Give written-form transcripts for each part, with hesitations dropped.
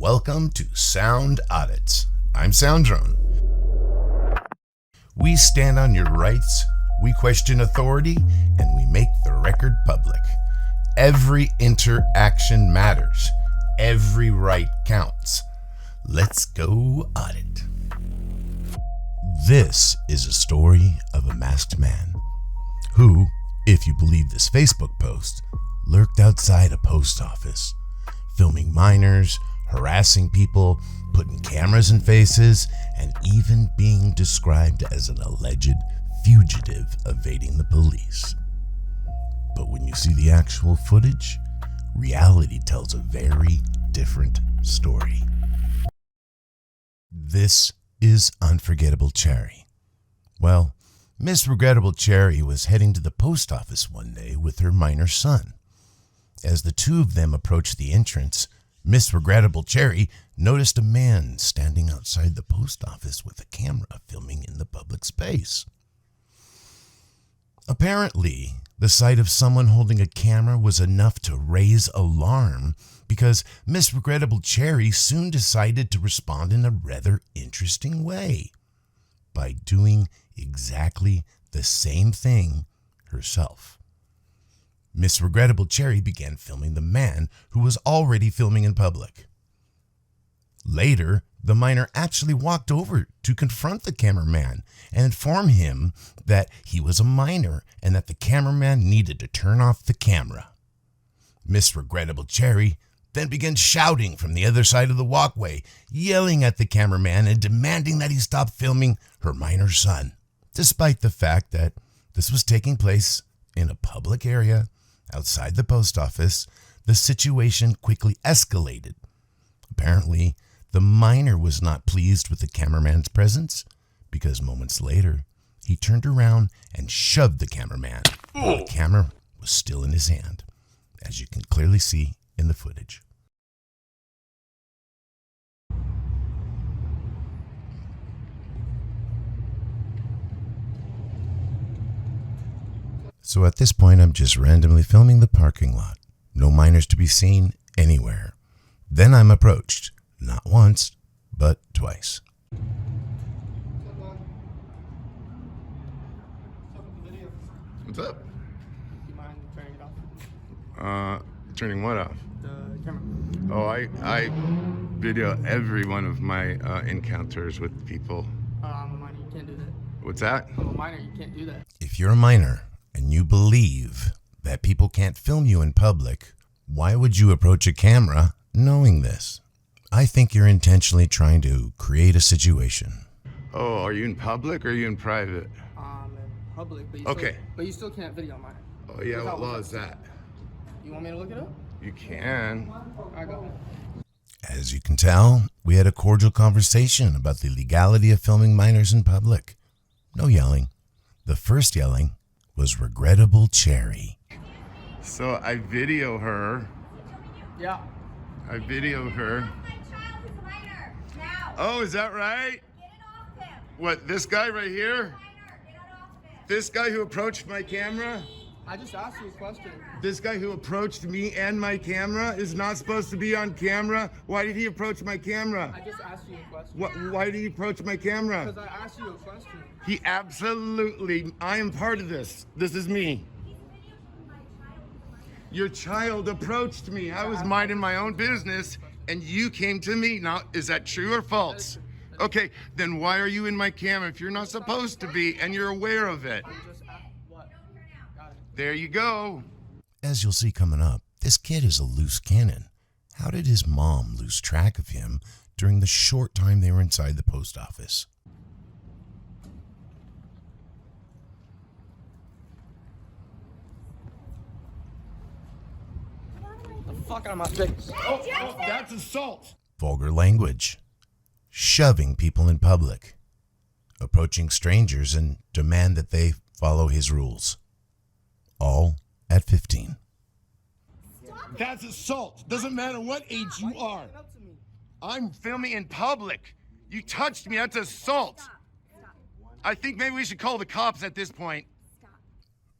Welcome to Sound Audits. I'm Sound Drone. We stand on your rights, we question authority, and we make the record public. Every interaction matters. Every right counts. Let's go audit. This is a story of a masked man who, if you believe this Facebook post, lurked outside a post office, filming minors, harassing people, putting cameras in faces, and even being described as an alleged fugitive evading the police. But when you see the actual footage, reality tells a very different story. This is Unforgettable Cherry. Well, Miss Regrettable Cherry was heading to the post office one day with her minor son. As the two of them approached the entrance, Miss Regrettable Cherry noticed a man standing outside the post office with a camera filming in the public space. Apparently, the sight of someone holding a camera was enough to raise alarm because Miss Regrettable Cherry soon decided to respond in a rather interesting way by doing exactly the same thing herself. Miss Regrettable Cherry began filming the man who was already filming in public. Later, the minor actually walked over to confront the cameraman and inform him that he was a minor and that the cameraman needed to turn off the camera. Miss Regrettable Cherry then began shouting from the other side of the walkway, yelling at the cameraman and demanding that he stop filming her minor son, despite the fact that this was taking place in a public area outside the post office. The situation quickly escalated. Apparently, the minor was not pleased with the cameraman's presence because moments later, he turned around and shoved the cameraman while the camera was still in his hand, as you can clearly see in the footage. So at this point, I'm just randomly filming the parking lot. No minors to be seen anywhere. Then I'm approached, not once, but twice. What's up? Do you mind turning it off? Turning what off? The camera. Oh, I video every one of my encounters with people. I'm a minor, you can't do that. What's that? I'm a minor, you can't do that. If you're a minor and you believe that people can't film you in public, why would you approach a camera knowing this? I think you're intentionally trying to create a situation. Oh, are you in public or are you in private? In public, but you still can't video mine. Oh yeah, what law is that? You want me to look it up? You can. I go. As you can tell, we had a cordial conversation about the legality of filming minors in public. No yelling. The first yelling was Regrettable Cherry. So I video her. Yeah. I video her. Oh, is that right? What, this guy right here? This guy who approached my camera? I just asked you a question. This guy who approached me and my camera is not supposed to be on camera. Why did he approach my camera? I just asked you a question. Why did he approach my camera? Because I asked you a question. He absolutely, I am part of this. This is me. Your child approached me. I was minding my own business and you came to me. Now, is that true or false? Okay, then why are you in my camera if you're not supposed to be and you're aware of it? What? Got it. There you go. As you'll see coming up, this kid is a loose cannon. How did his mom lose track of him during the short time they were inside the post office? The fuck out of my face. Oh, that's assault. Vulgar language. Shoving people in public. Approaching strangers and demand that they follow his rules. All at 15. That's assault. Doesn't matter what age you are. I'm filming in public. You touched me. That's assault. I think maybe we should call the cops at this point.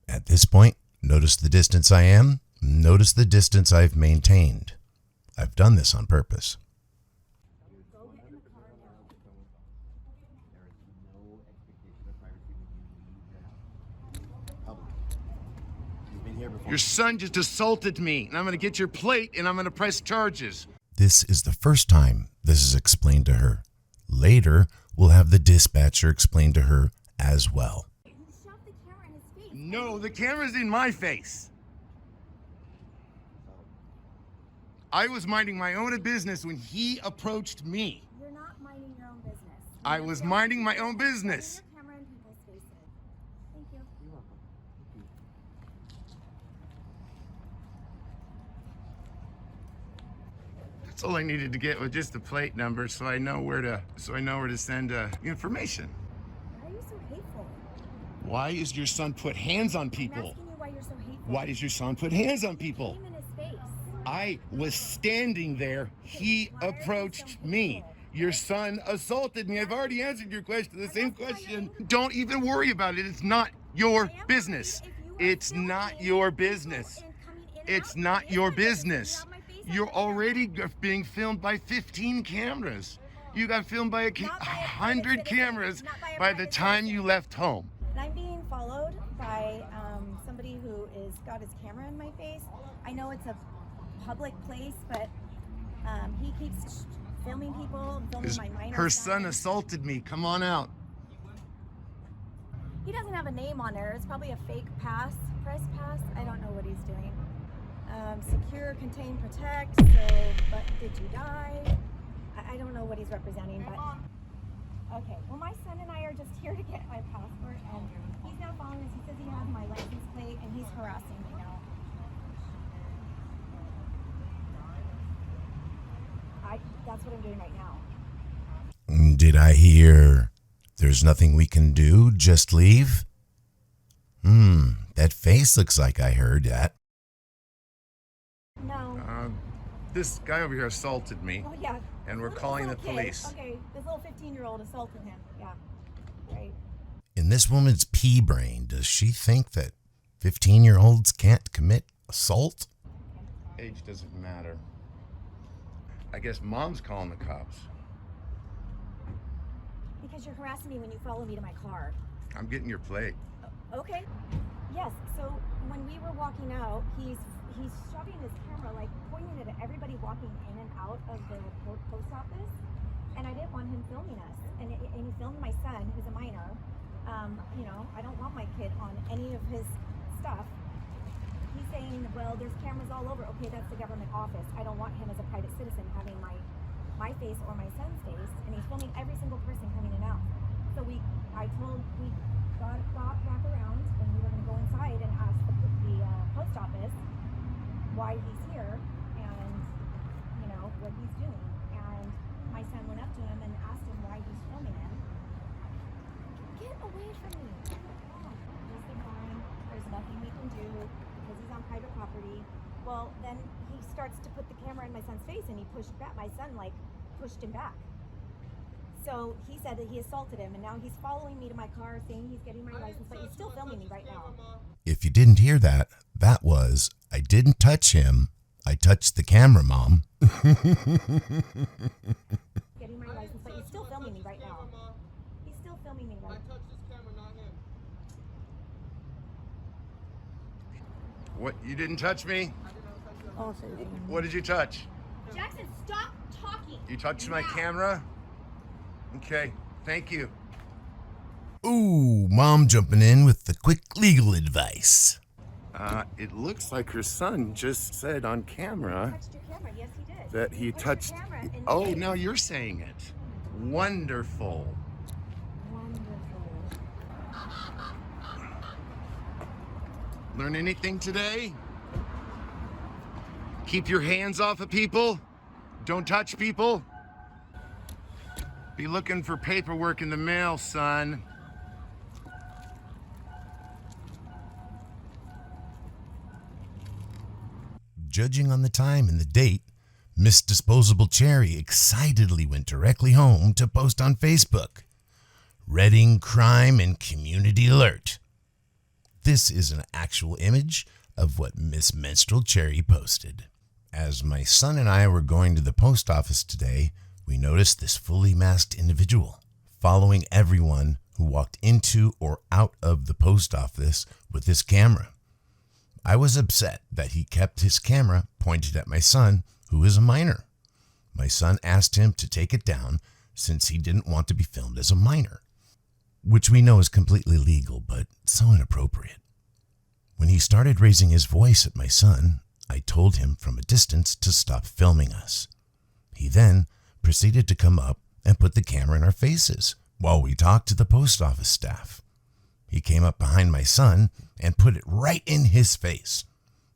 At this point, notice the distance I am. Notice the distance I've maintained. I've done this on purpose. Your son just assaulted me, and I'm gonna get your plate, and I'm gonna press charges. This is the first time this is explained to her. Later, we'll have the dispatcher explain to her as well. He shoved the camera in his face. No, the camera's in my face. I was minding my own business when he approached me. You're not minding your own business. I was minding my own business. Your camera in people's faces. Thank you. You're welcome. That's all I needed to get was just the plate number, so I know where to send information. Why are you so hateful? Why is your son put hands on I'm people? asking you why you're so hateful. Why does your son put hands on people? Came in his face. I was standing there. He Why are you so approached me. hateful? Your son assaulted me. I've already answered your question, the same question. Don't even worry about it. It's not your business. It's not your business. It's not your business. You're already being filmed by 15 cameras. You got filmed by 100 cameras by the time you left home. And I'm being followed by somebody who is got his camera in my face. I know it's a public place, but he keeps filming people, filming my minor Her son assaulted me. Come on out. He doesn't have a name on there. It's probably a fake pass, press pass. I don't know what he's doing. Secure, contain, protect. So, but did you die? I don't know what he's representing, but okay. Well, my son and I are just here to get my passport, and he's now following us. He says he has my license plate, and he's harassing me now. That's what I'm doing right now. Did I hear there's nothing we can do, just leave? That face looks like I heard that. No. This guy over here assaulted me, Oh yeah. and we're This calling the little kid. police. Okay, this little 15-year-old assaulted him. Yeah. Right. In this woman's pea brain, does she think that 15-year-olds can't commit assault? Age doesn't matter. I guess mom's calling the cops. Because you're harassing me when you follow me to my car. I'm getting your plate. Okay. Yes. So when we were walking out, he's shoving his camera, like pointing it at everybody walking in and out of the post office. And I didn't want him filming us. And he filmed my son, who's a minor. I don't want my kid on any of his stuff. He's saying, well, there's cameras all over. Okay, that's the government office. I don't want him as a private citizen having my face or my son's face. And he's filming every single person coming in and out. So we got back around, and we were going to go inside and ask the post office why he's here and, what he's doing. And my son went up to him and asked him why he's filming him. Get away from me. Just ignoring. There's nothing we can do because he's on private property. Well, then he starts to put the camera in my son's face, and he pushed back. My son, pushed him back. So he said that he assaulted him, and now he's following me to my car saying he's getting my license plate. He's still filming me right now. If you didn't hear that, that was, I didn't touch him, I touched the camera, Mom. Getting my license plate. He's still filming me right now. He's still filming me right now. What? You didn't touch me? Oh, What did you touch? Jackson, stop talking. You touched my camera? Okay, thank you. Ooh, Mom jumping in with the quick legal advice. It looks like her son just said on camera Touched your camera. Yes, he did. that he Pushed your touched. camera in the Oh, face. now you're saying it. Wonderful. Wonderful. Learn anything today? Keep your hands off of people. Don't touch people. Be looking for paperwork in the mail, son. Judging on the time and the date, Miss Disposable Cherry excitedly went directly home to post on Facebook. Reading crime and community alert. This is an actual image of what Miss Menstrual Cherry posted. As my son and I were going to the post office today, we noticed this fully masked individual following everyone who walked into or out of the post office with his camera. I was upset that he kept his camera pointed at my son, who is a minor. My son asked him to take it down since he didn't want to be filmed as a minor, which we know is completely legal, but so inappropriate. When he started raising his voice at my son, I told him from a distance to stop filming us. He then proceeded to come up and put the camera in our faces while we talked to the post office staff. He came up behind my son and put it right in his face.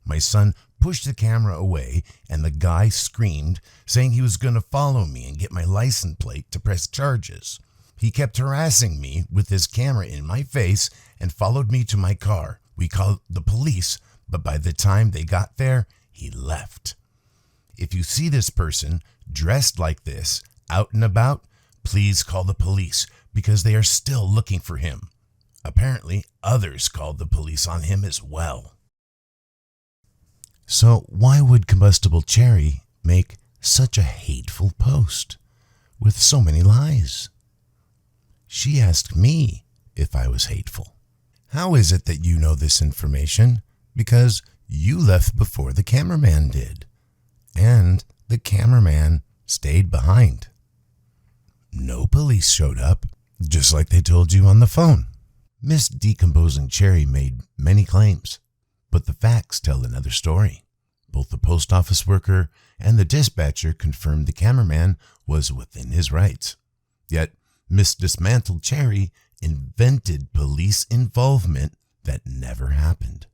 My son pushed the camera away and the guy screamed, saying he was going to follow me and get my license plate to press charges. He kept harassing me with his camera in my face and followed me to my car. We called the police, but by the time they got there, he left. If you see this person dressed like this out and about, please call the police because they are still looking for him. Apparently, others called the police on him as well. So why would Combustible Cherry make such a hateful post with so many lies? She asked me if I was hateful. How is it that you know this information? Because you left before the cameraman did, and the cameraman stayed behind. No police showed up, just like they told you on the phone. Miss Decomposing Cherry made many claims, but the facts tell another story. Both the post office worker and the dispatcher confirmed the cameraman was within his rights. Yet, Miss Dismantled Cherry invented police involvement that never happened.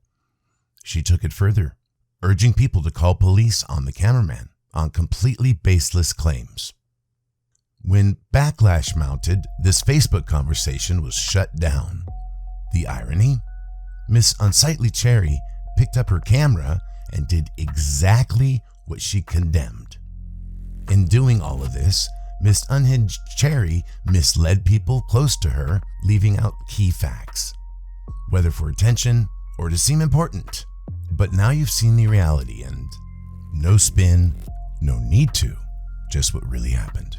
She took it further, urging people to call police on the cameraman on completely baseless claims. When backlash mounted, this Facebook conversation was shut down. The irony? Miss Unsightly Cherry picked up her camera and did exactly what she condemned. In doing all of this, Miss Unhinged Cherry misled people close to her, leaving out key facts, whether for attention or to seem important. But now you've seen the reality, and no spin, no need to, just what really happened.